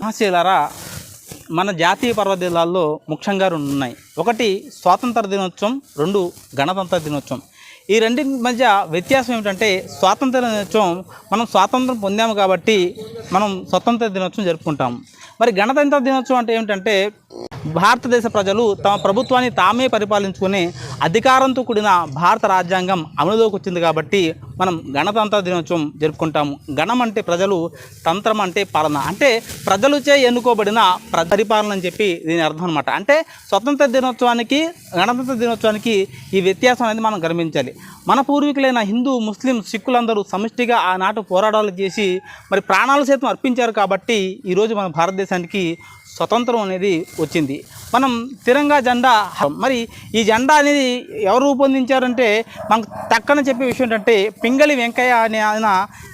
మహాశీలారా, మన జాతీయ పర్వదినాల్లో ముఖ్యంగా 2 ఉన్నాయి. ఒకటి స్వాతంత్ర దినోత్సవం, 2 గణతంత్ర దినోత్సవం. ఈ రెండింటి మధ్య వ్యత్యాసం ఏమిటంటే, స్వాతంత్ర దినోత్సవం మనం స్వాతంత్రం పొందాము కాబట్టి మనం స్వతంత్ర దినోత్సవం జరుపుకుంటాం. మరి గణతంత్ర దినోత్సవం అంటే ఏమిటంటే, భారతదేశ ప్రజలు తమ ప్రభుత్వాన్ని తామే పరిపాలించుకునే అధికారంతో కూడిన భారత రాజ్యాంగం అమలులోకి వచ్చింది కాబట్టి మనం గణతంత్ర దినోత్సవం జరుపుకుంటాము. గణం అంటే ప్రజలు, తంత్రం అంటే పాలన, అంటే ప్రజలుచే ఎన్నుకోబడిన పరిపాలన అని చెప్పి దీని అర్థం అనమాట. అంటే స్వతంత్ర దినోత్సవానికి గణతంత్ర దినోత్సవానికి ఈ వ్యత్యాసం అనేది మనం గమనించాలి. మన పూర్వీకులైన హిందూ, ముస్లిం, సిక్కులందరూ సమిష్టిగా ఆనాటి పోరాటాలు చేసి మరి ప్రాణాలు సైతం అర్పించారు కాబట్టి ఈరోజు మన భారతదేశానికి స్వతంత్రం అనేది వచ్చింది. మనం తిరంగా జెండా, మరి ఈ జెండా అనేది ఎవరు రూపొందించారంటే మనకు తక్కన చెప్పే విషయం ఏంటంటే, పింగళి వెంకయ్య అనే ఆయన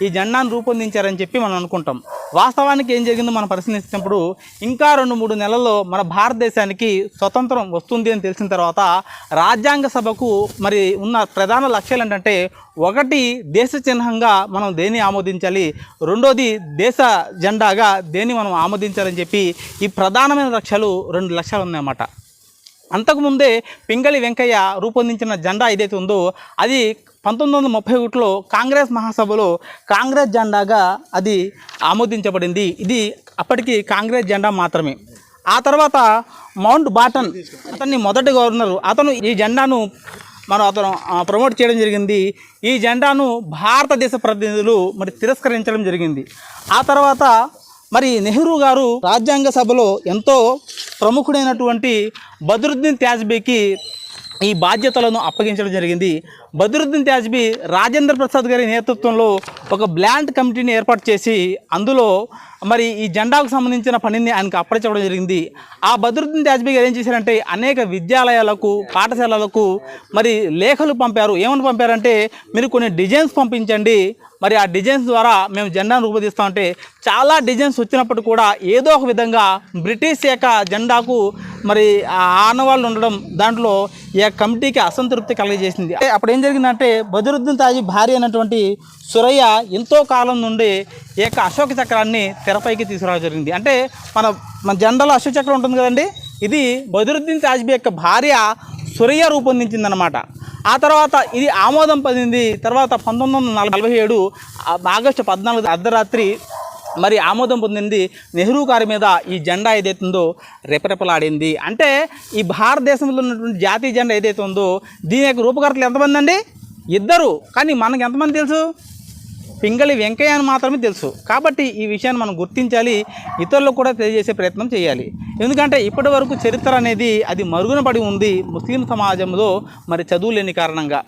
ఈ జెండాను రూపొందించారని చెప్పి మనం అనుకుంటాం. వాస్తవానికి ఏం జరిగిందో మనం పరిశీలించినప్పుడు ఇంకా 2-3 నెలల్లో మన భారతదేశానికి స్వతంత్రం వస్తుంది అని తెలిసిన తర్వాత రాజ్యాంగ సభకు మరి ఉన్న ప్రధాన లక్ష్యాలు ఏంటంటే, ఒకటి దేశ చిహ్నంగా మనం దేన్ని ఆమోదించాలి, రెండోది దేశ జెండాగా దేన్ని మనం ఆమోదించాలని చెప్పి ఈ ప్రధానమైన లక్ష్యాలు 2 లక్ష్యాలు ఉన్నాయన్నమాట. అంతకుముందే పింగళి వెంకయ్య రూపొందించిన జెండా ఏదైతే ఉందో అది 1931లో కాంగ్రెస్ మహాసభలో కాంగ్రెస్ జెండాగా అది ఆమోదించబడింది. ఇది అప్పటికి కాంగ్రెస్ జెండా మాత్రమే. ఆ తర్వాత మౌంట్ బాటన్ అతన్ని మొదటి గవర్నరు, అతను ఈ జెండాను అతను ప్రమోట్ చేయడం జరిగింది. ఈ జెండాను భారతదేశ ప్రతినిధులు మరి తిరస్కరించడం జరిగింది. ఆ తర్వాత మరి నెహ్రూ గారు రాజ్యాంగ సభలో ఎంతో ప్రముఖుడైనటువంటి బద్రుద్దీన్ త్యాజ్బీకి ఈ బాధ్యతలను అప్పగించడం జరిగింది. బద్రుద్దీన్ త్యాజ్బీ రాజేంద్ర ప్రసాద్ గారి నేతృత్వంలో ఒక బ్లాంట్ కమిటీని ఏర్పాటు చేసి అందులో మరి ఈ జెండాకు సంబంధించిన పనిని ఆయనకు అప్పగించడం జరిగింది. ఆ బద్రుద్దీన్ త్యాజ్బీ గారు ఏం చేశారంటే, అనేక విద్యాలయాలకు, పాఠశాలలకు మరి లేఖలు పంపారు. ఏమని పంపారంటే, మీరు కొన్ని డిజైన్స్ పంపించండి, మరి ఆ డిజైన్స్ ద్వారా మేము జెండాను రూపొందిస్తామంటే చాలా డిజైన్స్ వచ్చినప్పుడు కూడా ఏదో ఒక విధంగా బ్రిటిష్ యొక్క జెండాకు మరి ఆనవాళ్ళు ఉండడం దాంట్లో ఈ కమిటీకి అసంతృప్తి కలిగజేసింది. అప్పుడు ఏం జరిగిందంటే, బద్రుద్దీన్ తాజీ భార్య అయినటువంటి సురయ్య ఎంతో కాలం నుండి ఈ యొక్క అశోక చక్రాన్ని తెరపైకి తీసుకురావడం జరిగింది. అంటే మన జెండాలో అశోక చక్రం ఉంటుంది కదండి, ఇది బద్రుద్దీన్ తాజ్బీ యొక్క భార్య సురయ్య రూపొందించిందనమాట. ఆ తర్వాత ఇది ఆమోదం పొందింది. తర్వాత 1947 ఆగస్టు 14 అర్ధరాత్రి మరి ఆమోదం పొందింది. నెహ్రూ గారి మీద ఈ జెండా ఏదైతుందో రెపరెపలాడింది. అంటే ఈ భారతదేశంలో ఉన్నటువంటి జాతీయ జెండా ఏదైతే ఉందో దీని యొక్క రూపకర్తలు ఎంతమంది అండి? 2. కానీ మనకు ఎంతమంది తెలుసు? పింగళి వెంకయ్య అని మాత్రమే తెలుసు. కాబట్టి ఈ విషయాన్ని మనం గుర్తించాలి, ఇతరులకు కూడా తెలియజేసే ప్రయత్నం చేయాలి. ఎందుకంటే ఇప్పటి వరకు చరిత్ర అనేది అది మరుగున పడి ఉంది ముస్లిం సమాజంలో మరి చదువు లేని కారణంగా.